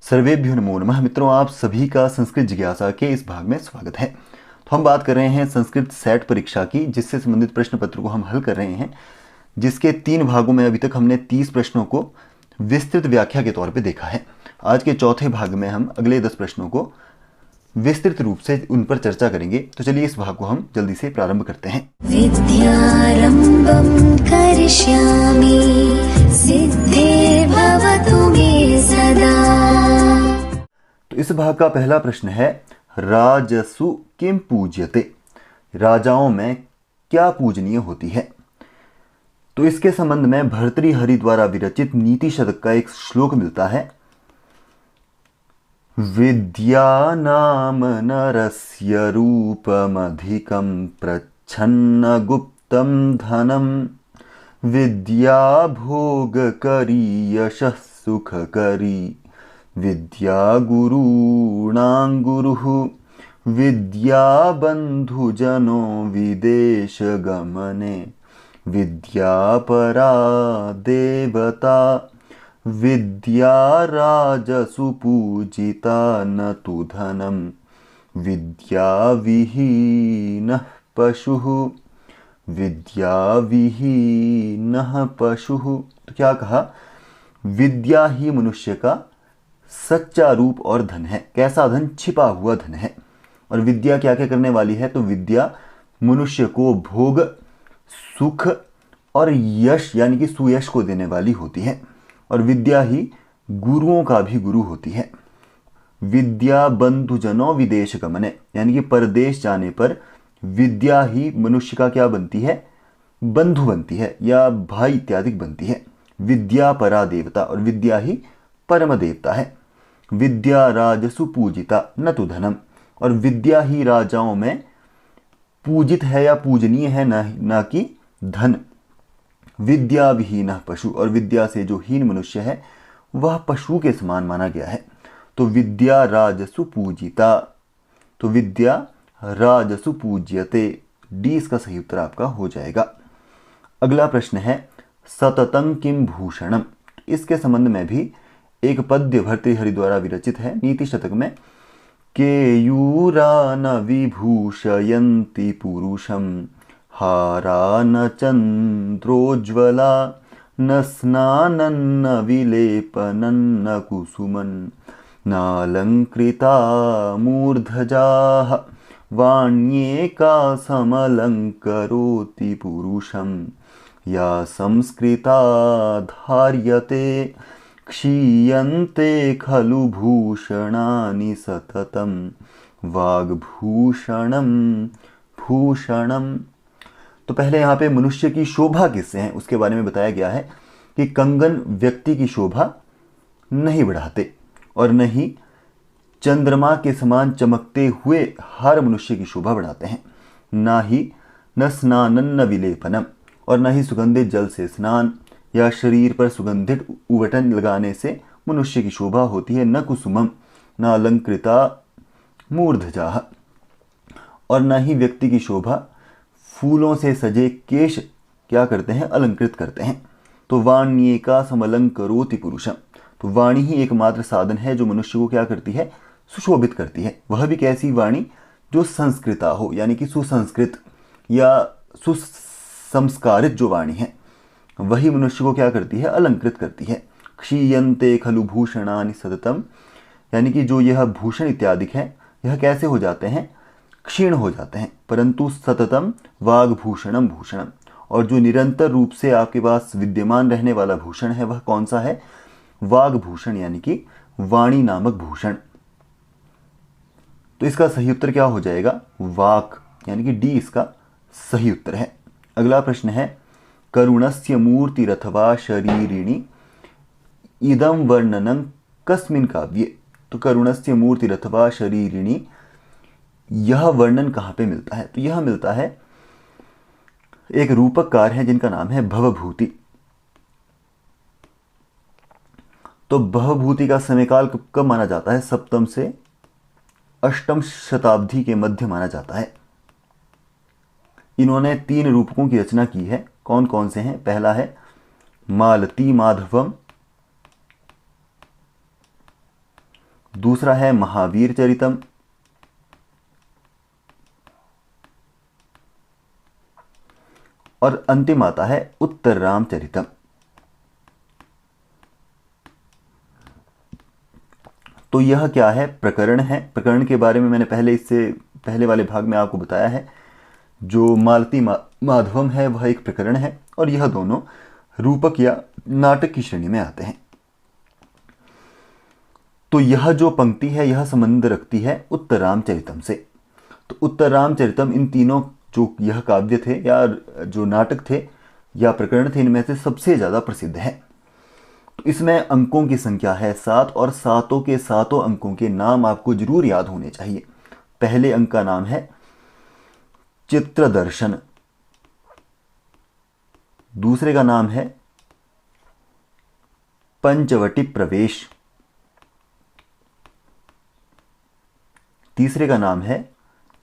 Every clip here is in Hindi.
सर्वेभ्यो नमो नमः। मित्रों, आप सभी का संस्कृत जिज्ञासा के इस भाग में स्वागत है। तो हम बात कर रहे हैं संस्कृत सेट परीक्षा की, जिससे संबंधित प्रश्न पत्र को हम हल कर रहे हैं, जिसके 3 भागों में अभी तक हमने 30 प्रश्नों को विस्तृत व्याख्या के तौर पे देखा है। आज के चौथे भाग में हम अगले 10 प्रश्नों को विस्तृत रूप से उन पर चर्चा करेंगे। तो चलिए इस भाग को हम जल्दी से प्रारंभ करते हैं। विद्यारंभं करिष्यामि सिद्धिर्भवतु मे सदा। तो इस भाग का पहला प्रश्न है, राजसु किम पूज्यते? राजाओं में क्या पूजनीय होती है? तो इसके संबंध में भर्तृहरि द्वारा विरचित नीति शतक का एक श्लोक मिलता है। विद्या नाम नरस्य रूपमधिकं प्रच्छन्न गुप्तं धनम विद्या भोगकरी यशः सुखकरी विद्या गुरूणां गुरुः विद्या बंधुजनो विदेश गमने विद्या परा देवता विद्या राजसु पूजिता न तु धनम विद्या विहीनः पशुः विद्या विहीनः पशुः। तो क्या कहा? विद्या ही मनुष्य का सच्चा रूप और धन है। कैसा धन? छिपा हुआ धन है। और विद्या क्या क्या करने वाली है? तो विद्या मनुष्य को भोग, सुख और यश यानी कि सुयश को देने वाली होती है। और विद्या ही गुरुओं का भी गुरु होती है। विद्या बंधुजनों विदेश गमने यानी कि परदेश जाने पर विद्या ही मनुष्य का क्या बनती है? बंधु बनती है या भाई इत्यादि बनती है। विद्या परा देवता और विद्या ही परम देवता है। विद्या राजसु पूजिता न तु धनम और विद्या ही राजाओं में पूजित है या पूजनीय है, ना कि धन। विद्या विहीन पशु और विद्या से जो हीन मनुष्य है वह पशु के समान माना गया है। तो विद्या राजसु पूजिता, तो विद्या राजसु पूज्यते, डी इसका सही उत्तर आपका हो जाएगा। अगला प्रश्न है, सततं किम भूषणम? इसके संबंध में भी एक पद्य भर्तृहरि द्वारा विरचित है नीति शतक में। केयूरा न विभूषयन्ति पुरुषम हारा न चंद्रोज्ज्वला न स्नानं न विलेपनं न कुसुमं नालंकृता मूर्धजाः वाण्येका समलंकरोति पुरुषं या संस्कृता धार्यते क्षीयन्ते खलु भूषणानि सततं वाग्भूषणं भूषणम। तो पहले यहाँ पे मनुष्य की शोभा किससे है उसके बारे में बताया गया है कि कंगन व्यक्ति की शोभा नहीं बढ़ाते और न ही चंद्रमा के समान चमकते हुए हर मनुष्य की शोभा बढ़ाते हैं। ना ही न स्नानं न विलेपनम और न ही सुगंधित जल से स्नान या शरीर पर सुगंधित उवटन लगाने से मनुष्य की शोभा होती है। न कुसुमम न अलंकृता मूर्धजाः और न ही व्यक्ति की शोभा फूलों से सजे केश क्या करते हैं? अलंकृत करते हैं। तो वाण्येका समलंकरोति पुरुषम, तो वाणी ही एकमात्र साधन है जो मनुष्य को क्या करती है? सुशोभित करती है। वह भी कैसी वाणी? जो संस्कृता हो यानी कि सुसंस्कृत या सुसंस्कारित जो वाणी है वही मनुष्य को क्या करती है? अलंकृत करती है। क्षीयन्ते खलु भूषणानि सततम यानी कि जो यह भूषण इत्यादि है यह कैसे हो जाते हैं? क्षीण हो जाते हैं। परंतु सततम वाग्भूषणम भूषणम और जो निरंतर रूप से आपके पास विद्यमान रहने वाला भूषण है वह कौन सा है? वाग्भूषण यानी कि वाणी नामक भूषण। तो इसका सही उत्तर क्या हो जाएगा? वाक यानी कि डी इसका सही उत्तर है। अगला प्रश्न है, करुणस्य मूर्तिरथवा शरीरिणी इदं वर्णनं कस्मिन् काव्ये? तो करुणस्य मूर्तिरथवा शरीरिणी यह वर्णन कहाँ पे मिलता है? तो यह मिलता है, एक रूपककार है जिनका नाम है भवभूति। तो भवभूति का समयकाल कब माना जाता है? 7वीं से 8वीं शताब्दी के मध्य माना जाता है। इन्होंने 3 रूपकों की रचना की है। कौन कौन से हैं? पहला है मालती माधवम, दूसरा है महावीर चरितम, और अंतिम आता है उत्तर रामचरितम। तो यह क्या है? प्रकरण है। प्रकरण के बारे में मैंने इससे पहले वाले भाग में आपको बताया है। जो मालती माधवम है वह एक प्रकरण है, और यह दोनों रूपक या नाटक की श्रेणी में आते हैं। तो यह जो पंक्ति है यह संबंध रखती है उत्तर रामचरितम से। तो उत्तर रामचरितम इन तीनों जो यह काव्य थे या जो नाटक थे या प्रकरण थे, इनमें से सबसे ज़्यादा प्रसिद्ध है। तो इसमें अंकों की संख्या है 7, और सातों के सातों अंकों के नाम आपको जरूर याद होने चाहिए। पहले अंक का नाम है चित्रदर्शन, दूसरे का नाम है पंचवटी प्रवेश, तीसरे का नाम है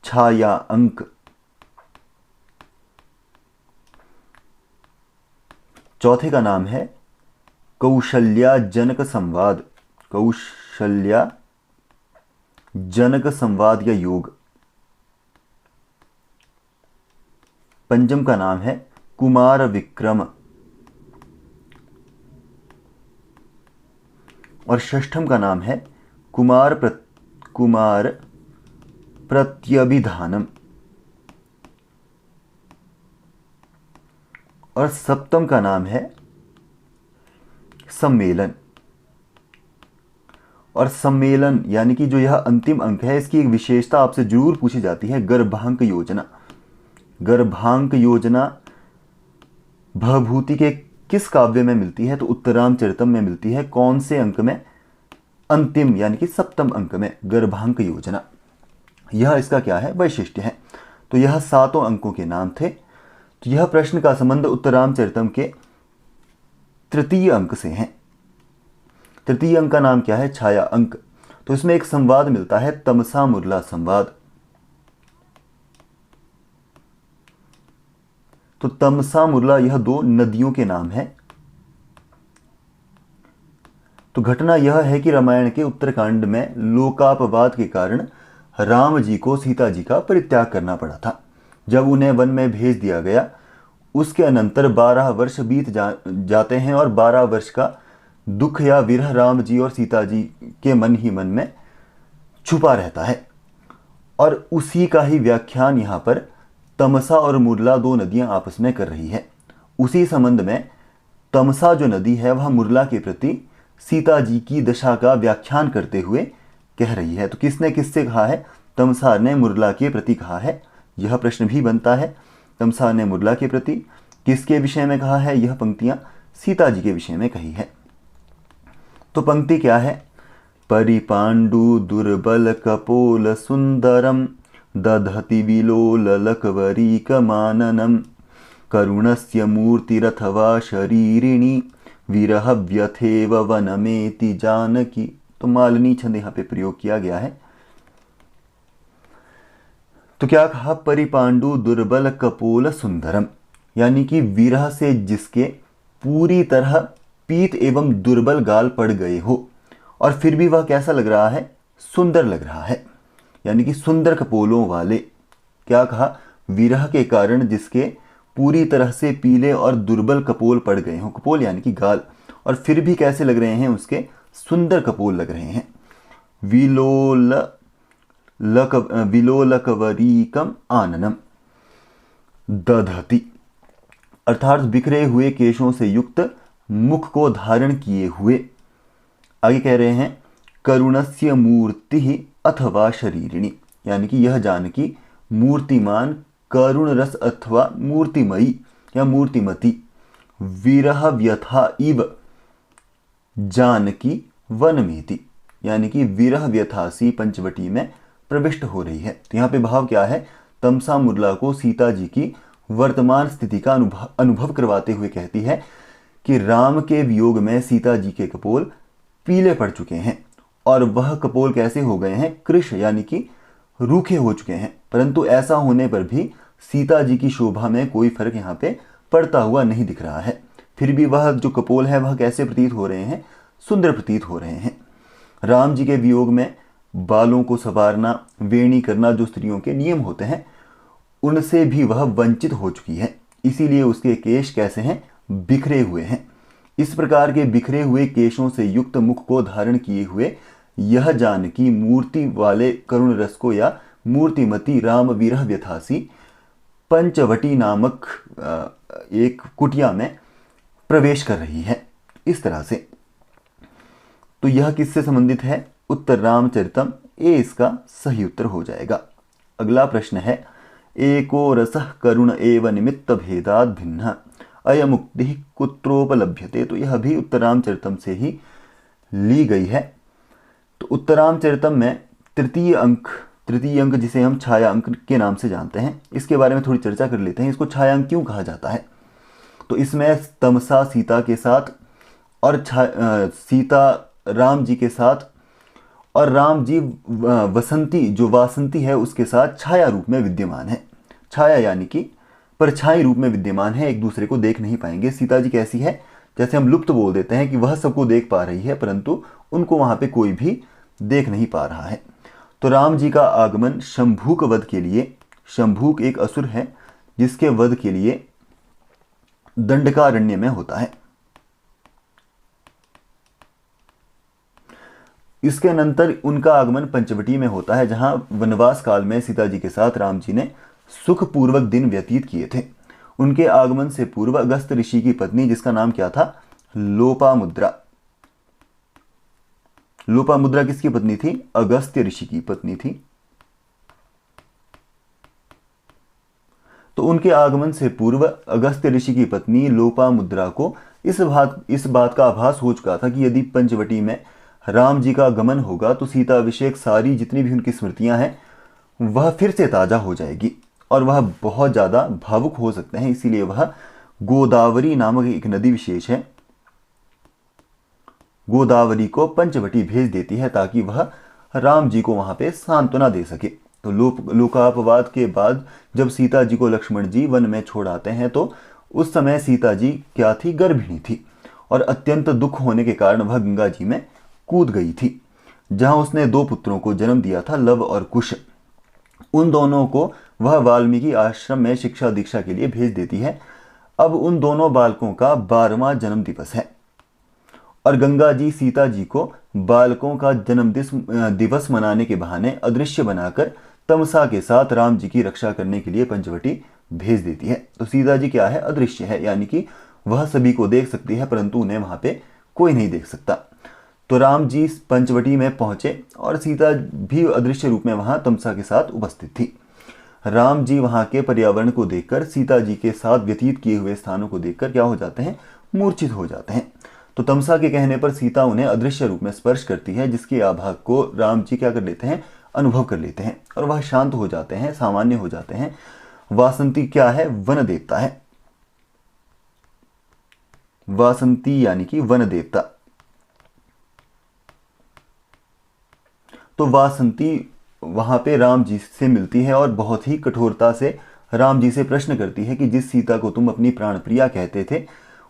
छाया अंक, चौथे का नाम है कौशल्याजनक संवाद, कौशल्याजनक संवाद या योग, पंचम का नाम है कुमार विक्रम, और षष्ठम का नाम है कुमार प्रत्यभिधानम, और सप्तम का नाम है सम्मेलन। और सम्मेलन यानी कि जो यह अंतिम अंक है, इसकी एक विशेषता आपसे जरूर पूछी जाती है, गर्भांक योजना। गर्भांक योजना भभूति के किस काव्य में मिलती है? तो उत्तरामचरितम में मिलती है। कौन से अंक में? अंतिम यानी कि सप्तम अंक में गर्भांक योजना। यह इसका क्या है? वैशिष्ट्य है। तो यह सातों अंकों के नाम थे। तो यह प्रश्न का संबंध उत्तरामचरितम के तृतीय अंक से है। तृतीय अंक का नाम क्या है? छाया अंक। तो इसमें एक संवाद मिलता है, तमसा मुरला संवाद। तो तमसा मुरला यह दो नदियों के नाम है। तो घटना यह है कि रामायण के उत्तरकांड में लोकापवाद के कारण राम जी को सीता जी का परित्याग करना पड़ा था। जब उन्हें वन में भेज दिया गया, उसके अनंतर 12 वर्ष बीत जाते हैं, और 12 वर्ष का दुख या विरह राम जी और सीता जी के मन ही मन में छुपा रहता है। और उसी का ही व्याख्यान यहाँ पर तमसा और मुरला दो नदियां आपस में कर रही है। उसी संबंध में तमसा जो नदी है वह मुरला के प्रति सीता जी की दशा का व्याख्यान करते हुए कह रही है। तो किसने किससे कहा है? तमसा ने मुरला के प्रति कहा है। यह प्रश्न भी बनता है, तमसा ने मुरला के प्रति किसके विषय में कहा है? यह पंक्तियां सीता जी के विषय में कही है। तो पंक्ति क्या है? परिपांडु दुर्बल कपोल सुंदरम दधति विलोललकवरीकमाननम करुणस्य मूर्तिरथवा शरीरिणी विरह व्यथेव वनमेति जानकी। तो मालिनी छंद यहाँ पे प्रयोग किया गया है। तो क्या कहा? परिपांडु दुर्बल कपोल सुंदरम, यानी कि विरह से जिसके पूरी तरह पीत एवं दुर्बल गाल पड़ गए हो, और फिर भी वह कैसा लग रहा है? सुंदर लग रहा है, यानी कि सुंदर कपोलों वाले। क्या कहा? विरह के कारण जिसके पूरी तरह से पीले और दुर्बल कपोल पड़ गए हों, कपोल यानी कि गाल, और फिर भी कैसे लग रहे हैं? उसके सुंदर कपोल लग रहे हैं। विलोलकवरीकम आननम दधति, अर्थात बिखरे हुए केशों से युक्त मुख को धारण किए हुए। आगे कह रहे हैं करुणस्य मूर्ति अथवा शरीरिणी, यानी कि यह जानकी मूर्तिमान, करुण रस अथवा मूर्तिमयी या मूर्तिमती। विरह व्यथा इव जानकी वनमेति, यानी कि विरह व्यथासी पंचवटी में प्रविष्ट हो रही है। तो यहाँ पे भाव क्या है? तमसा मुरला को सीता जी की वर्तमान स्थिति का अनुभव करवाते हुए कहती है कि राम के वियोग में सीता जी के कपोल पीले पड़ चुके हैं, और वह कपोल कैसे हो गए हैं? कृश, यानी कि रूखे हो चुके हैं। परंतु ऐसा होने पर भी सीता जी की शोभा में कोई फर्क यहाँ पे पड़ता हुआ नहीं दिख रहा है। फिर भी वह जो कपोल है वह कैसे प्रतीत हो रहे हैं? सुंदर प्रतीत हो रहे हैं। राम जी के वियोग में बालों को संवारना, वेणी करना जो स्त्रियों के नियम होते हैं, उनसे भी वह वंचित हो चुकी है। इसीलिए उसके केश कैसे हैं? बिखरे हुए हैं। इस प्रकार के बिखरे हुए केशों से युक्त मुख को धारण किए हुए यह जानकी मूर्ति वाले करुण रस को या मूर्तिमती राम विरह व्यथासी पंचवटी नामक एक कुटिया में प्रवेश कर रही है। इस तरह से तो यह किससे संबंधित है? उत्तर रामचरितम। ये इसका सही उत्तर हो जाएगा। अगला प्रश्न है, एको रसः करुण एव निमित्त भेदाद भिन्न अयमुक्ति कुत्रोपलभ्यते। तो यह भी उत्तर रामचरितम से ही ली गई है। तो उत्तर रामचरितम में तृतीय अंक जिसे हम छाया अंक के नाम से जानते हैं, इसके बारे में थोड़ी चर्चा कर लेते हैं। इसको छाया अंक क्यों कहा जाता है? तो इसमें तमसा सीता के साथ और सीता राम जी के साथ और राम जी वसंती जो वासंती है उसके साथ छाया रूप में विद्यमान है। छाया यानी कि परछाई रूप में विद्यमान है, एक दूसरे को देख नहीं पाएंगे। सीता जी कैसी है? जैसे हम लुप्त बोल देते हैं कि वह सबको देख पा रही है परंतु उनको वहां पे कोई भी देख नहीं पा रहा है। तो राम जी का आगमन शंभूक वध के लिए, शंभूक एक असुर है जिसके वध के लिए दंडकारण्य में होता है। इसके अनंतर उनका आगमन पंचवटी में होता है, जहां वनवास काल में सीता जी के साथ राम जी ने सुखपूर्वक दिन व्यतीत किए थे। उनके आगमन से पूर्व अगस्त ऋषि की पत्नी, जिसका नाम क्या था? लोपामुद्रा। लोपामुद्रा किसकी पत्नी थी? अगस्त्य ऋषि की पत्नी थी। तो उनके आगमन से पूर्व अगस्त्य ऋषि की पत्नी लोपामुद्रा को इस बात का आभास हो चुका था कि यदि पंचवटी में राम जी का गमन होगा तो सीता अभिषेक सारी जितनी भी उनकी स्मृतियां हैं वह फिर से ताजा हो जाएगी और वह बहुत ज्यादा भावुक हो सकते हैं। इसीलिए वह गोदावरी नामक एक नदी विशेष है, गोदावरी को पंचवटी भेज देती है ताकि वह राम जी को वहां पे सांत्वना दे सके। तो लोकापवाद के बाद जब सीता जी को लक्ष्मण जी वन में छोड़ आते हैं तो उस समय सीता जी क्या थी? गर्भिणी थी और अत्यंत दुख होने के कारण वह गंगा जी में कूद गई थी, जहां उसने 2 पुत्रों को जन्म दिया था, लव और कुश। उन दोनों को वह वाल्मीकि आश्रम में शिक्षा दीक्षा के लिए भेज देती है। अब उन दोनों बालकों का 12वां जन्म दिवस है और गंगा जी सीता जी को बालकों का जन्म दिवस मनाने के बहाने अदृश्य बनाकर तमसा के साथ राम जी की रक्षा करने के लिए पंचवटी भेज देती है। तो सीता जी क्या है? अदृश्य है, यानी कि वह सभी को देख सकती है परंतु उन्हें वहां पे कोई नहीं देख सकता। तो राम जी पंचवटी में पहुंचे और सीता भी अदृश्य रूप में वहां तमसा के साथ उपस्थित थी। राम जी वहां के पर्यावरण को देखकर, सीता जी के साथ व्यतीत किए हुए स्थानों को देखकर क्या हो जाते हैं? मूर्छित हो जाते हैं। तो तमसा के कहने पर सीता उन्हें अदृश्य रूप में स्पर्श करती है, जिसके आभास को राम जी क्या कर लेते हैं? अनुभव कर लेते हैं और वह शांत हो जाते हैं, सामान्य हो जाते हैं। वासंती क्या है? वन देवता है। वासंती यानी कि वन देवता। तो वासंती वहां पे राम जी से मिलती है और बहुत ही कठोरता से राम जी से प्रश्न करती है कि जिस सीता को तुम अपनी प्राणप्रिया कहते थे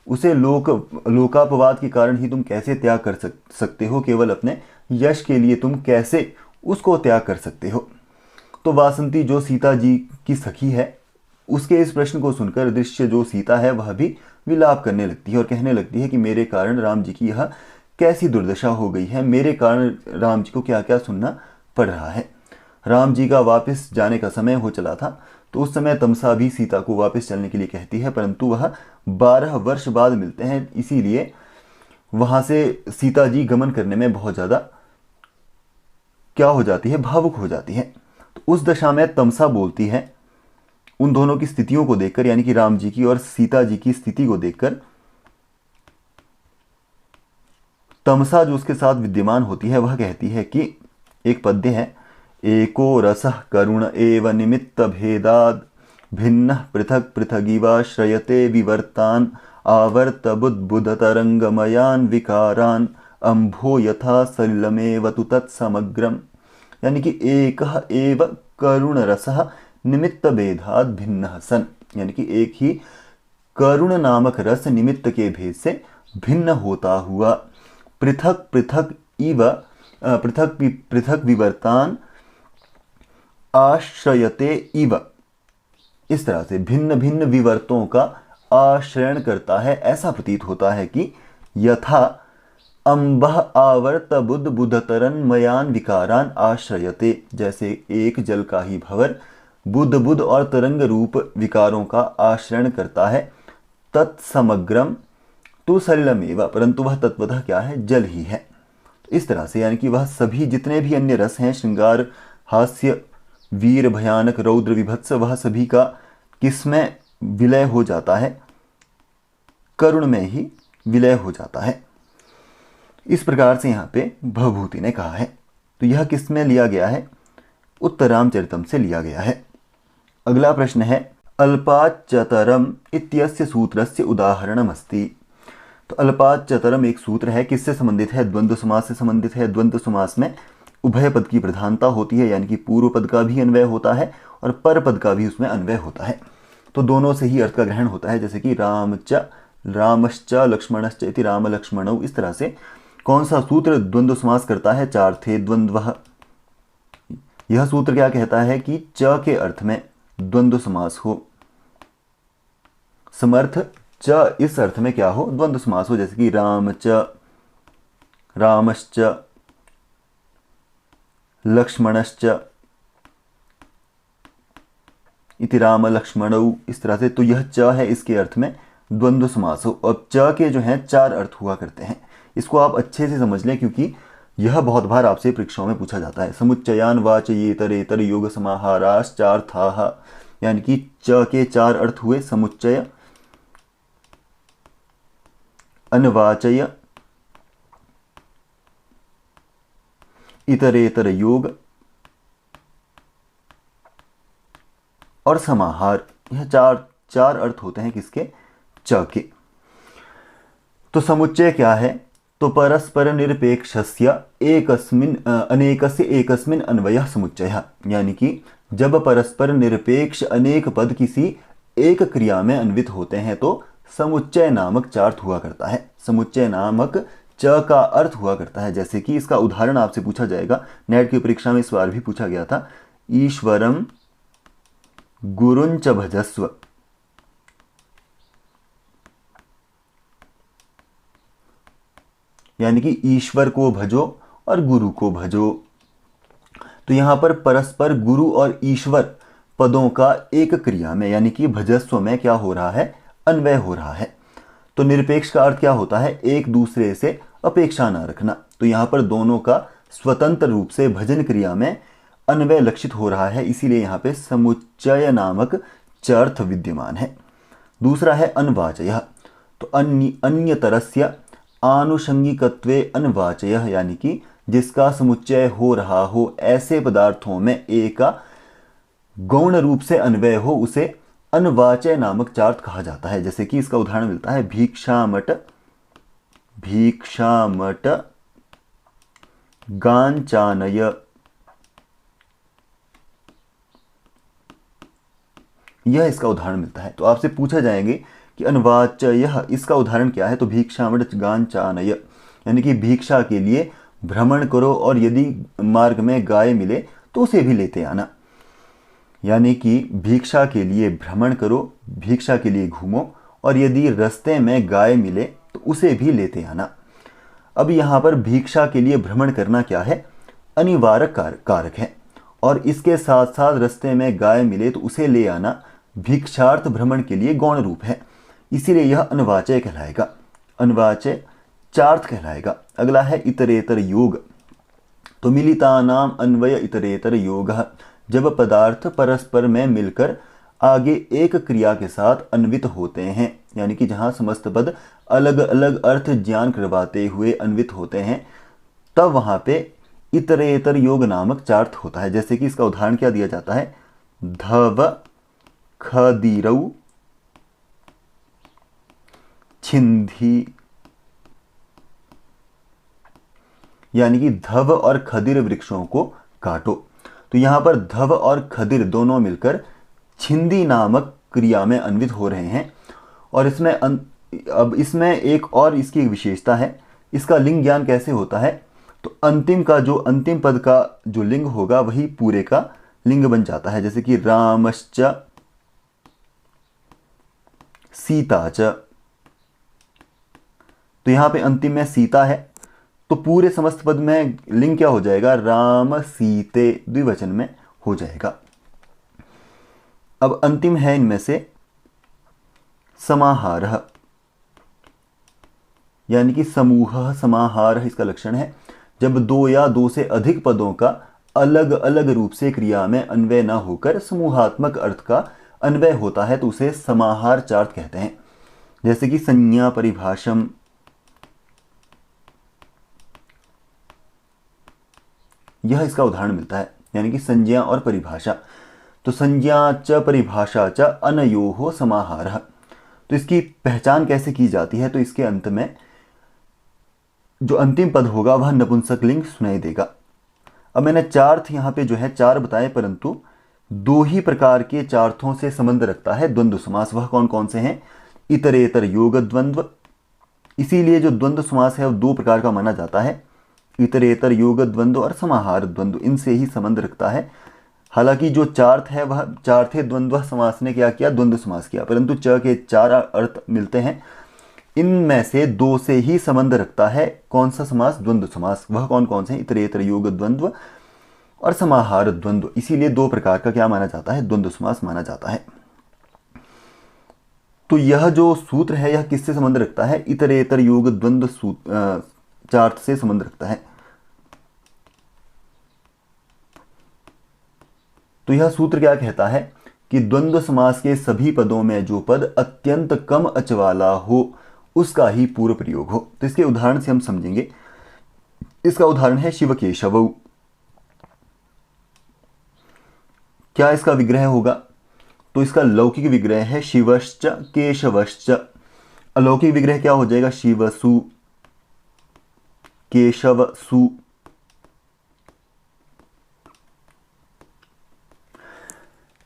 उसे लोकापवाद के कारण ही तुम कैसे त्याग कर सकते हो? केवल अपने यश के लिए तुम कैसे उसको त्याग कर सकते हो? तो वासंती जो सीता जी की सखी है उसके इस प्रश्न को सुनकर दृश्य जो सीता है वह भी विलाप करने लगती है और कहने लगती है कि मेरे कारण राम जी की यह कैसी दुर्दशा हो गई है, मेरे कारण राम जी को क्या क्या सुनना पड़ रहा है। राम जी का वापस जाने का समय हो चला था, तो उस समय तमसा भी सीता को वापस चलने के लिए कहती है, परंतु वह 12 वर्ष बाद मिलते हैं, इसीलिए वहां से सीता जी गमन करने में बहुत ज्यादा क्या हो जाती है? भावुक हो जाती है। तो उस दशा में तमसा बोलती है उन दोनों की स्थितियों को देखकर, यानी कि राम जी की और सीता जी की स्थिति को देखकर, तमसा जो उसके साथ विद्यमान होती है वह कहती है कि एक पद्य है, एको रसः करुण एव निमित्त भेदाद भिन्न पृथक पृथगिवा श्रयते विवर्तान आवर्त बुद्बुद तरंगमयान विकारान अंभो यथा सलिलमेव तु तत्समग्रम। यानी कि एक एव करुण रसः निमित्त भेदाद भिन्न सन, यानी कि एक ही करुण नामक रस निमित्त के भेद से भिन्न होता हुआ पृथक पृथक इव पृथक पृथक विवर्तान आश्रयते इव, इस तरह से भिन्न भिन्न विवर्तों का आश्रयण करता है, ऐसा प्रतीत होता है कि यथा अम्बः आवर्त बुध बुधतरन मयान विकारान आश्रयते, जैसे एक जल का ही भंवर बुध बुध और तरंग रूप विकारों का आश्रयण करता है। तत्समग्रम तो सलिलमेव, परंतु वह तत्वतः क्या है, जल ही है। इस तरह से यानी कि वह सभी जितने भी अन्य रस हैं, श्रृंगार, हास्य, वीर, भयानक, रौद्र, विभत्स, वह सभी का किसमें विलय हो जाता है, करुण में ही विलय हो जाता है। इस प्रकार से यहाँ पे भवभूति ने कहा है। तो यह किस में लिया गया है, उत्तरामचरितम से लिया गया है। अगला प्रश्न है अल्पाच्चतरम इत्यस्य सूत्रस्य उदाहरणमस्ति। तो अल्पाच्चतरम एक सूत्र है, किससे संबंधित है, द्वंद्व समास से संबंधित है। द्वंद्व समास में उभय पद की प्रधानता होती है, यानी कि पूर्व पद का भी अन्वय होता है और पर पद का भी उसमें अन्वय होता है। तो दोनों से ही अर्थ का ग्रहण होता है, जैसे कि रामश्च लक्ष्मणश्च इति राम लक्ष्मणौ। इस तरह से कौन सा सूत्र द्वंद्व समास करता है, चार्थे द्वंद्वः। यह सूत्र क्या कहता है कि च के अर्थ में द्वंद्व समास हो, समर्थ च इस अर्थ में क्या हो, द्वंद्व समास हो, जैसे कि रामच रामश्च लक्ष्मणश्च इति राम लक्ष्मणौ। इस तरह से तो यह च है, इसके अर्थ में द्वंद्व समास हो। अब च के जो हैं चार अर्थ हुआ करते हैं, इसको आप अच्छे से समझ लें क्योंकि यह बहुत बार आपसे परीक्षाओं में पूछा जाता है। समुच्चयान वाचयेतरेतर योग समाहाराश्चार्थाः, यानी कि च के चार अर्थ हुए, समुच्चय, अनवाचय, इतरेतर योग और समाहार। यह चार अर्थ होते हैं किसके, च के। तो समुच्चय क्या है, तो परस्पर निरपेक्षस्य एकस्मिन् अनेकस्य एकस्मिन् अन्वयः समुच्चयः, यानी कि जब परस्पर निरपेक्ष अनेक पद किसी एक क्रिया में अन्वित होते हैं तो समुच्चय नामक चार्थ हुआ करता है, समुच्चय नामक च का अर्थ हुआ करता है। जैसे कि इसका उदाहरण आपसे पूछा जाएगा, नेट की परीक्षा में इस बार भी पूछा गया था, ईश्वरम गुरुंच भजस्व। यानी कि ईश्वर को भजो और गुरु को भजो। तो यहां पर परस्पर गुरु और ईश्वर पदों का एक क्रिया में यानी कि भजस्व में क्या हो रहा है, अन्वय हो रहा है। तो निरपेक्ष का अर्थ क्या होता है, एक दूसरे से अपेक्षा ना रखना। तो यहां पर दोनों का स्वतंत्र रूप से भजन क्रिया में अन्वय लक्षित हो रहा है, इसीलिए यहाँ पे समुच्चय नामक चर्थ विद्यमान है। दूसरा है अनवाचय, तो अन्यतरस्य आनुषंगिकत्वे अनवाचय, यानी कि जिसका समुच्चय हो रहा हो ऐसे पदार्थों में एक गौण रूप से अन्वय हो उसे अनवाचय नामक चार्थ कहा जाता है। जैसे कि इसका उदाहरण मिलता है भिक्षामट गांचानय, यह इसका उदाहरण मिलता है। तो आपसे पूछा जाएंगे कि अनवाचय इसका उदाहरण क्या है, तो भिक्षामट गांचानय, यानी कि भिक्षा के लिए भ्रमण करो और यदि मार्ग में गाय मिले तो उसे भी लेते आना। यानी कि भिक्षा के लिए भ्रमण करो, भिक्षा के लिए घूमो और यदि रास्ते में गाय मिले तो उसे भी लेते आना। अब यहाँ पर भिक्षा के लिए भ्रमण करना क्या है, अनिवार्य कारक है और इसके साथ साथ रास्ते में गाय मिले तो उसे ले आना भिक्षार्थ भ्रमण के लिए गौण रूप है, इसीलिए यह अनवाचय कहलाएगा, अनवाचय चार्थ कहलाएगा। अगला है इतरेतर योग, तो मिलितानाम अन्वय इतरेतर योग, जब पदार्थ परस्पर में मिलकर आगे एक क्रिया के साथ अन्वित होते हैं, यानी कि जहां समस्त पद अलग अलग अर्थ ज्ञान करवाते हुए अन्वित होते हैं तब वहां पे इतरेतर योग नामक चार्थ होता है। जैसे कि इसका उदाहरण क्या दिया जाता है, धव खदिरऊ छिंधी, यानी कि धव और खदिर वृक्षों को काटो। तो यहां पर धव और खदिर दोनों मिलकर छिंदी नामक क्रिया में अन्वित हो रहे हैं और अब इसमें एक और इसकी विशेषता है, इसका लिंग ज्ञान कैसे होता है, तो अंतिम का जो अंतिम पद का जो लिंग होगा वही पूरे का लिंग बन जाता है। जैसे कि रामश्च सीता च, तो यहां पे अंतिम में सीता है, तो पूरे समस्त पद में लिंग क्या हो जाएगा, राम सीते द्विवचन में हो जाएगा। अब अंतिम है इनमें से समाहारः, यानी कि समूह समाहार इसका लक्षण है। जब दो या दो से अधिक पदों का अलग अलग रूप से क्रिया में अन्वय न होकर समूहात्मक अर्थ का अन्वय होता है तो उसे समाहार चार्थ कहते हैं। जैसे कि संज्ञा परिभाषम, यह इसका उदाहरण मिलता है, यानी कि संज्ञा और परिभाषा। तो संज्ञा च परिभाषा च अनयोः समाहारः, तो इसकी पहचान कैसे की जाती है, तो इसके अंत में जो अंतिम पद होगा वह नपुंसक लिंग सुनाई देगा। अब मैंने चार्थ यहाँ पे जो है चार बताए, परंतु दो ही प्रकार के चार्थों से संबंध रखता है द्वंद्व समास। वह कौन कौन से हैं, इतरेतर योग द्वंद्व, इसीलिए जो द्वंद्व समास है वह दो प्रकार का माना जाता है, इतरेतर योग द्वंद्व और समाहार द्वंद्व, इनसे ही संबंध रखता है। हालांकि जो चार्थ है वह चार्थे द्वंद्व समास ने क्या किया, द्वंद्व समास किया, परंतु च के चार अर्थ मिलते हैं, इनमें से दो से ही संबंध रखता है कौन सा समास, द्वंद्व समास। वह कौन कौन से हैं, इतरेतर योग द्वंद्व और समाहार द्वंद्व, इसीलिए दो प्रकार का क्या माना जाता है, द्वंद्व समास माना जाता है। तो यह जो सूत्र है यह किससे संबंध रखता है, इतरेतर योग द्वंद्व चार्थ से संबंध रखता है। तो यह सूत्र क्या कहता है कि द्वंद्व समास के सभी पदों में जो पद अत्यंत कम अच वाला हो उसका ही पूर्व प्रयोग हो। तो इसके उदाहरण से हम समझेंगे। इसका उदाहरण है शिव केशव। क्या इसका विग्रह होगा, तो इसका लौकिक विग्रह है शिवश्च केशवश्च। अलौकिक विग्रह क्या हो जाएगा, शिवसु केशवसु।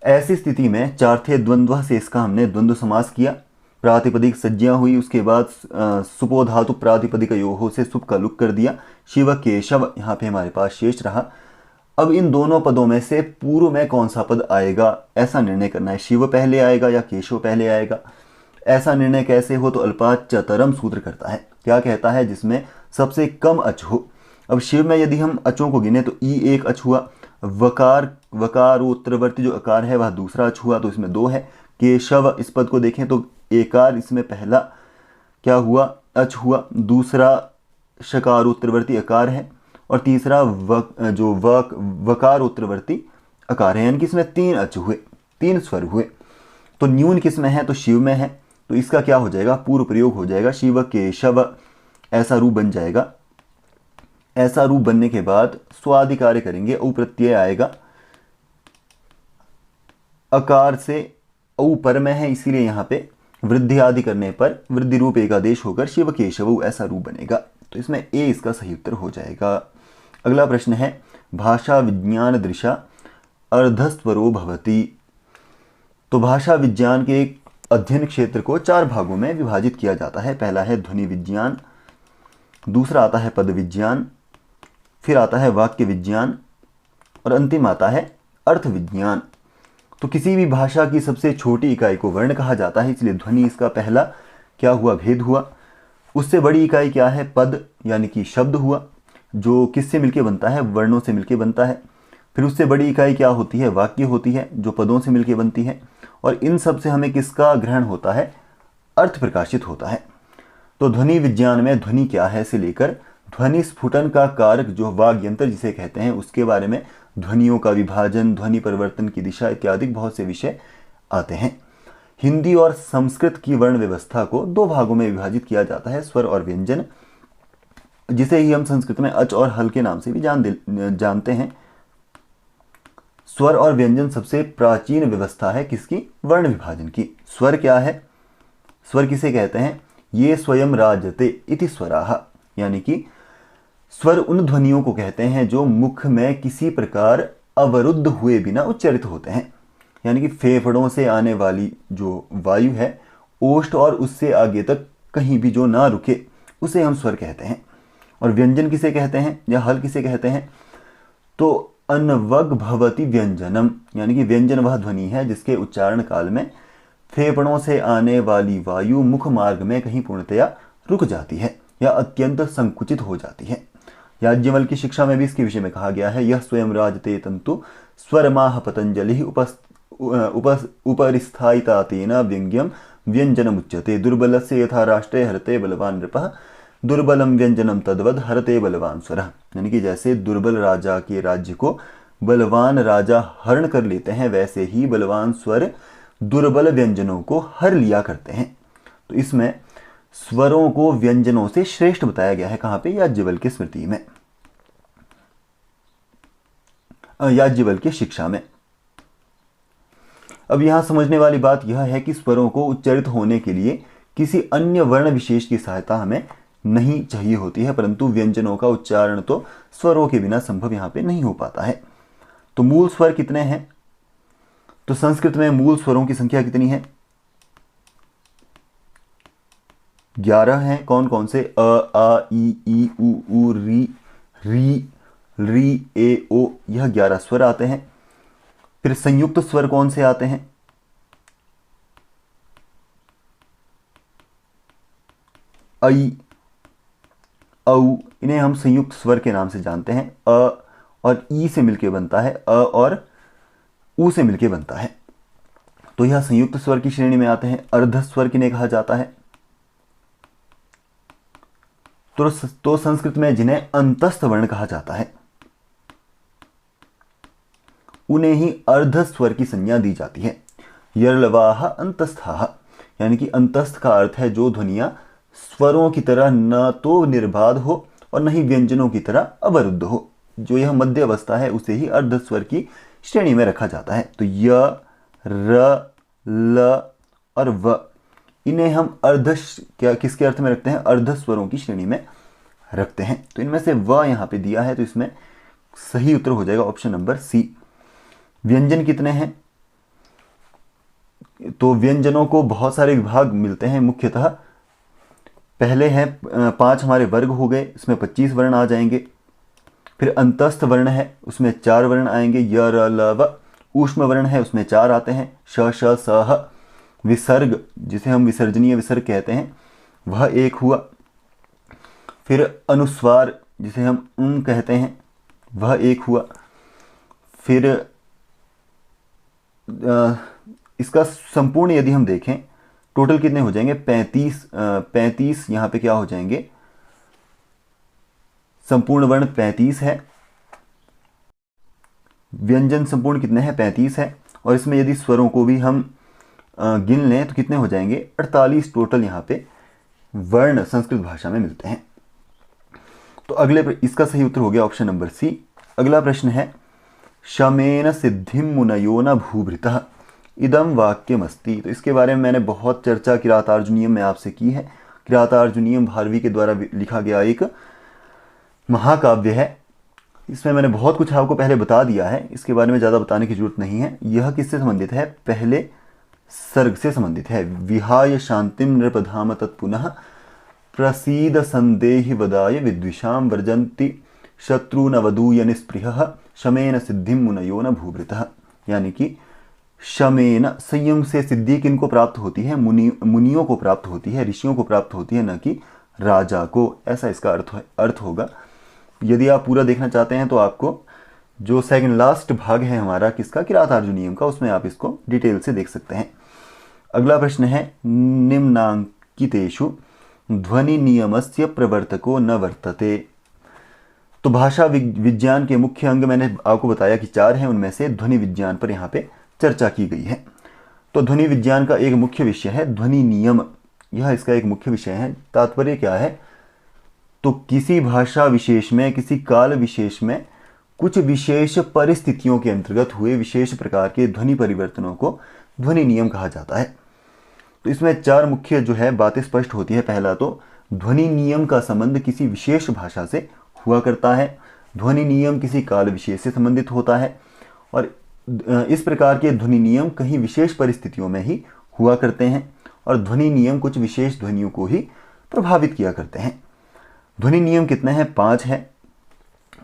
ऐसी स्थिति में चार्थे द्वंद्व से इसका हमने द्वंद्व समास किया, प्रातिपदिक संज्ञा हुई, उसके बाद सुपो धातु प्रातिपदिक योहो से सुप का लुक कर दिया, शिव केशव यहाँ पे हमारे पास शेष रहा। अब इन दोनों पदों में से पूर्व में कौन सा पद आएगा ऐसा निर्णय करना है, शिव पहले आएगा या केशव पहले आएगा। ऐसा निर्णय कैसे हो, तो अल्पाच चतरम सूत्र करता है। क्या कहता है, जिसमें सबसे कम अच हो। अब शिव में यदि हम अचों को गिने तो ई एक अच हुआ, वकारोत्तरवर्ती जो अकार है वह दूसरा अच हुआ, तो इसमें दो है। केशव इस पद को देखें तो एकार इसमें पहला क्या हुआ, अच हुआ, दूसरा शकारोत्तरवर्ती अकार है और तीसरा वकारोत्तरवर्ती अकार है, यानी कि इसमें तीन अच हुए, तीन स्वर हुए। तो न्यून किस में है, तो शिव में है, तो इसका क्या हो जाएगा, पूर्व प्रयोग हो जाएगा, शिव केशव, ऐसा रूप बन जाएगा। ऐसा रूप बनने के बाद स्वादिकार्य करेंगे, औ प्रत्यय आएगा, अकार से औ पर में है, इसीलिए यहाँ पे वृद्धि आदि करने पर वृद्धि रूप एकादेश होकर शिव केशव ऐसा रूप बनेगा। तो इसमें ए इसका सही उत्तर हो जाएगा। अगला प्रश्न है, भाषा विज्ञान दृशा अर्धस्वरो भवति। तो भाषा विज्ञान के एक अध्ययन क्षेत्र को चार भागों में विभाजित किया जाता है। पहला है ध्वनि विज्ञान, दूसरा आता है पद विज्ञान, फिर आता है वाक्य विज्ञान और अंतिम आता है अर्थ विज्ञान। तो किसी भी भाषा की सबसे छोटी इकाई को वर्ण कहा जाता है, इसलिए ध्वनि इसका पहला क्या हुआ, भेद हुआ। उससे बड़ी इकाई क्या है, पद यानी कि शब्द हुआ, जो किससे मिलके बनता है, वर्णों से मिलके बनता है। फिर उससे बड़ी इकाई क्या होती है, वाक्य होती है, जो पदों से मिलके बनती है। और इन सब से हमें किसका ग्रहण होता है, अर्थ प्रकाशित होता है। तो ध्वनि विज्ञान में ध्वनि क्या है से लेकर ध्वनि स्फुटन का कारक जो वाग यंत्र जिसे कहते हैं उसके बारे में, ध्वनियों का विभाजन, ध्वनि परिवर्तन की दिशा इत्यादि बहुत से विषय आते हैं। हिंदी और संस्कृत की वर्ण व्यवस्था को दो भागों में विभाजित किया जाता है, स्वर और व्यंजन, जिसे ही हम संस्कृत में अच और हल के नाम से भी जानते हैं। स्वर और व्यंजन सबसे प्राचीन व्यवस्था है किसकी, वर्ण विभाजन की। स्वर क्या है, स्वर किसे कहते हैं, ये स्वयं राजते इति स्वराः, यानी कि स्वर उन ध्वनियों को कहते हैं जो मुख में किसी प्रकार अवरुद्ध हुए बिना उच्चारित होते हैं, यानी कि फेफड़ों से आने वाली जो वायु है ओष्ठ और उससे आगे तक कहीं भी जो ना रुके उसे हम स्वर कहते हैं। और व्यंजन किसे कहते हैं या हल किसे कहते हैं? तो अनवग भवति व्यंजनम, यानी कि व्यंजन वह ध्वनि है जिसके उच्चारण काल में फेफड़ों से आने वाली वायु मुख मार्ग में कहीं पूर्णतया रुक जाती है या अत्यंत संकुचित हो जाती है। याज्ञवल्क्य की शिक्षा में भी इसके विषय में कहा गया है, यह स्वयं राजते तंतु स्वरमाह पतंजलि उपरिस्थायिता तेन व्यंग्यम व्यंजनम उच्यते दुर्बलस्य यथा राष्ट्रे हरते बलवान नृपः दुर्बलम व्यंजनम तद्वद हरते बलवान स्वरः। यानी कि जैसे दुर्बल राजा के राज्य को बलवान राजा हरण कर लेते हैं, वैसे ही बलवान स्वर दुर्बल व्यंजनों को हर लिया करते हैं। तो इसमें स्वरों को व्यंजनों से श्रेष्ठ बताया गया है। कहाँ पे? याज्ञवल्क्य की स्मृति में, याज्ञवल्क्य की शिक्षा में। अब यहां समझने वाली बात यह है कि स्वरों को उच्चारित होने के लिए किसी अन्य वर्ण विशेष की सहायता हमें नहीं चाहिए होती है, परंतु व्यंजनों का उच्चारण तो स्वरों के बिना संभव यहां पे नहीं हो पाता है। तो मूल स्वर कितने हैं? तो संस्कृत में मूल स्वरों की संख्या कितनी है? 11 हैं। कौन कौन से? अ, आ, ई, उ, री, ए, ओ, यह 11 स्वर आते हैं। फिर संयुक्त स्वर कौन से आते हैं? ऐ, औ, इन्हें हम संयुक्त स्वर के नाम से जानते हैं। अ और ई से मिलके बनता है, अ और ऊ से मिलके बनता है, तो यह संयुक्त स्वर की श्रेणी में आते हैं। अर्ध स्वर किन्हें कहा जाता है? तो संस्कृत में जिन्हें अंतस्थ वर्ण कहा जाता है उन्हें ही अर्ध स्वर की संज्ञा दी जाती है। यर्लवाह अंतस्थाः, यानी कि अंतस्थ का अर्थ है जो ध्वनियां स्वरों की तरह न तो निर्बाध हो और न ही व्यंजनों की तरह अवरुद्ध हो। जो यह मध्य अवस्था है उसे ही अर्ध स्वर की श्रेणी में रखा जाता है। तो य, र, ल और व, इन्हें हम किसके अर्थ में रखते हैं? अर्ध स्वरों की श्रेणी में रखते हैं। तो इनमें से व यहां पे दिया है, तो इसमें सही उत्तर हो जाएगा ऑप्शन नंबर सी। व्यंजन कितने हैं? तो व्यंजनों को बहुत सारे विभाग मिलते हैं। मुख्यतः पहले हैं 5 हमारे वर्ग हो गए, इसमें 25 वर्ण आ जाएंगे। फिर अंतस्थ वर्ण है, उसमें 4 वर्ण आएंगे, य, र, ल, व। ऊष्म वर्ण है, उसमें 4 आते हैं, श, श, स, ह। विसर्ग, जिसे हम विसर्जनीय विसर्ग कहते हैं, वह 1 हुआ। फिर अनुस्वार, जिसे हम कहते हैं, वह 1 हुआ। फिर इसका संपूर्ण यदि हम देखें, टोटल कितने हो जाएंगे? 35 यहाँ पे क्या हो जाएंगे? संपूर्ण वर्ण 35 है। व्यंजन संपूर्ण कितने हैं? 35 है। और इसमें यदि स्वरों को भी हम गिन लें तो कितने हो जाएंगे? 48 टोटल यहाँ पे वर्ण संस्कृत भाषा में मिलते हैं। तो इसका सही उत्तर हो गया ऑप्शन नंबर सी। अगला प्रश्न है, शमेन सिद्धिम मुनयो न भूभृतः इदम वाक्यमस्ति। तो इसके बारे में मैंने बहुत चर्चा किरातार्जुनीयम में आपसे की है। किरातार्जुनीयम भारवी के द्वारा लिखा गया एक महाकाव्य है। इसमें मैंने बहुत कुछ आपको पहले बता दिया है, इसके बारे में ज़्यादा बताने की जरूरत नहीं है। यह किससे संबंधित है? पहले सर्ग से संबंधित है। विहाय शांतिम नृपधाम तत्पुनः प्रसीद संदेहि वदाय विद्विषाम वर्जन्ति शत्रुन वदूय निस्पृहः शमेन सिद्धिम मुनयो न भूभृतः। यानी कि शमेन, संयम से सिद्धि किनको प्राप्त होती है? मुनियों को प्राप्त होती है, ऋषियों को प्राप्त होती है, न कि राजा को। ऐसा इसका अर्थ होगा। यदि आप पूरा देखना चाहते हैं तो आपको जो सेकंड लास्ट भाग है हमारा किसका? किरातार्जुनीयम का, उसमें आप इसको डिटेल से देख सकते हैं। अगला प्रश्न है, निम्नांकितेषु ध्वनि नियमस्य प्रवर्तको न वर्तते। तो भाषा विज्ञान के मुख्य अंग मैंने आपको बताया कि 4 हैं, उनमें से ध्वनि विज्ञान पर यहाँ पे चर्चा की गई है। तो ध्वनि विज्ञान का एक मुख्य विषय है ध्वनि नियम, यह इसका एक मुख्य विषय है। तात्पर्य क्या है? तो किसी भाषा विशेष में, किसी काल विशेष में कुछ विशेष परिस्थितियों के अंतर्गत हुए विशेष प्रकार के ध्वनि परिवर्तनों को ध्वनि नियम कहा जाता है। तो इसमें 4 मुख्य जो है बातें स्पष्ट होती है। पहला तो ध्वनि नियम का संबंध किसी विशेष भाषा से हुआ करता है, ध्वनि नियम किसी काल विशेष से संबंधित होता है, और इस प्रकार के ध्वनि नियम कहीं विशेष परिस्थितियों में ही हुआ करते हैं, और ध्वनि नियम कुछ विशेष ध्वनियों को ही प्रभावित किया करते हैं। ध्वनि नियम कितने हैं? 5 है।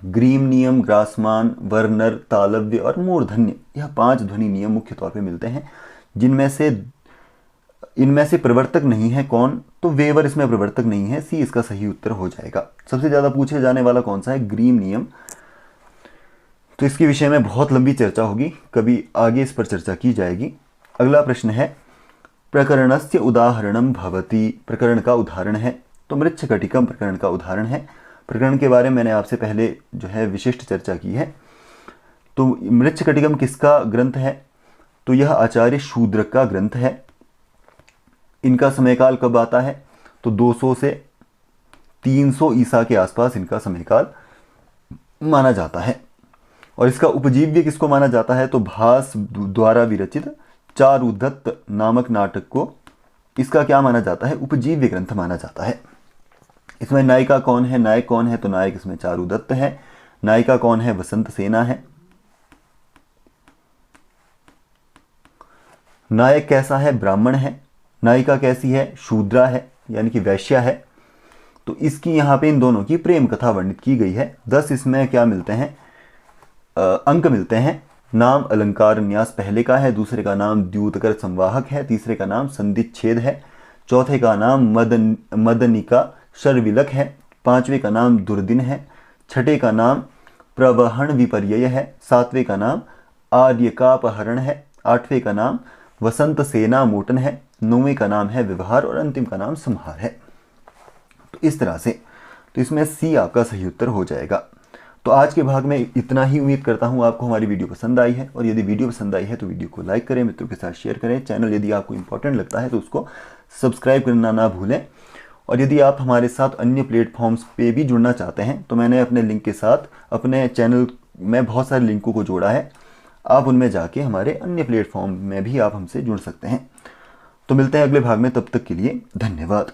ग्रीम नियम, ग्रासमान, वर्नर, तालव्य और मूर्धन्य, यह 5 ध्वनि नियम मुख्य तौर पे मिलते हैं, इनमें से प्रवर्तक नहीं है कौन? तो वेवर इसमें प्रवर्तक नहीं है, सी इसका सही उत्तर हो जाएगा। सबसे ज्यादा पूछे जाने वाला कौन सा है? ग्रीम नियम। तो इसके विषय में बहुत लंबी चर्चा होगी, कभी आगे इस पर चर्चा की जाएगी। अगला प्रश्न है, प्रकरणस्य उदाहरणम भवति, प्रकरण का उदाहरण है। तो मृच्छकटिकम प्रकरण का उदाहरण है। प्रकरण के बारे में मैंने आपसे पहले जो है विशिष्ट चर्चा की है। तो मृच्छकटिकम किसका ग्रंथ है? तो यह आचार्य शूद्रक का ग्रंथ है। इनका समयकाल कब आता है? तो 200 से 300 ईसा के आसपास इनका समयकाल माना जाता है। और इसका उपजीव्य किसको माना जाता है? तो भास द्वारा विरचित चारुदत्त नामक नाटक को इसका क्या माना जाता है? उपजीव्य ग्रंथ माना जाता है। इसमें नायिका कौन है? नायक कौन है? तो नायक इसमें चारुदत्त है। नायिका कौन है? वसंत सेना है। नायक कैसा है? ब्राह्मण है। नायिका कैसी है? शूद्रा है, यानी कि वैश्या है। तो इसकी यहाँ पे इन दोनों की प्रेम कथा वर्णित की गई है। 10 इसमें क्या मिलते हैं? अंक मिलते हैं। नाम अलंकार न्यास पहले का है, दूसरे का नाम द्यूतकर संवाहक है, तीसरे का नाम संधिच्छेद है, चौथे का नाम मदनिका शर्विलक है, पांचवें का नाम दुर्दिन है, छठे का नाम प्रवहण विपर्यय है, सातवें का नाम आर्यकापहरण है, आठवें का नाम वसंत सेना मोटन है, नौवें का नाम है व्यवहार और अंतिम का नाम संहार है। तो इस तरह से तो इसमें सी आपका सही उत्तर हो जाएगा। तो आज के भाग में इतना ही। उम्मीद करता हूँ आपको हमारी वीडियो पसंद आई है, और यदि वीडियो पसंद आई है तो वीडियो को लाइक करें, मित्रों के साथ शेयर करें। चैनल यदि आपको इंपॉर्टेंट लगता है तो उसको सब्सक्राइब करना ना भूलें। और यदि आप हमारे साथ अन्य प्लेटफॉर्म्स पे भी जुड़ना चाहते हैं तो मैंने अपने लिंक के साथ अपने चैनल में बहुत सारे लिंकों को जोड़ा है, आप उनमें जाके हमारे अन्य प्लेटफॉर्म में भी आप हमसे जुड़ सकते हैं। तो मिलते हैं अगले भाग में, तब तक के लिए धन्यवाद।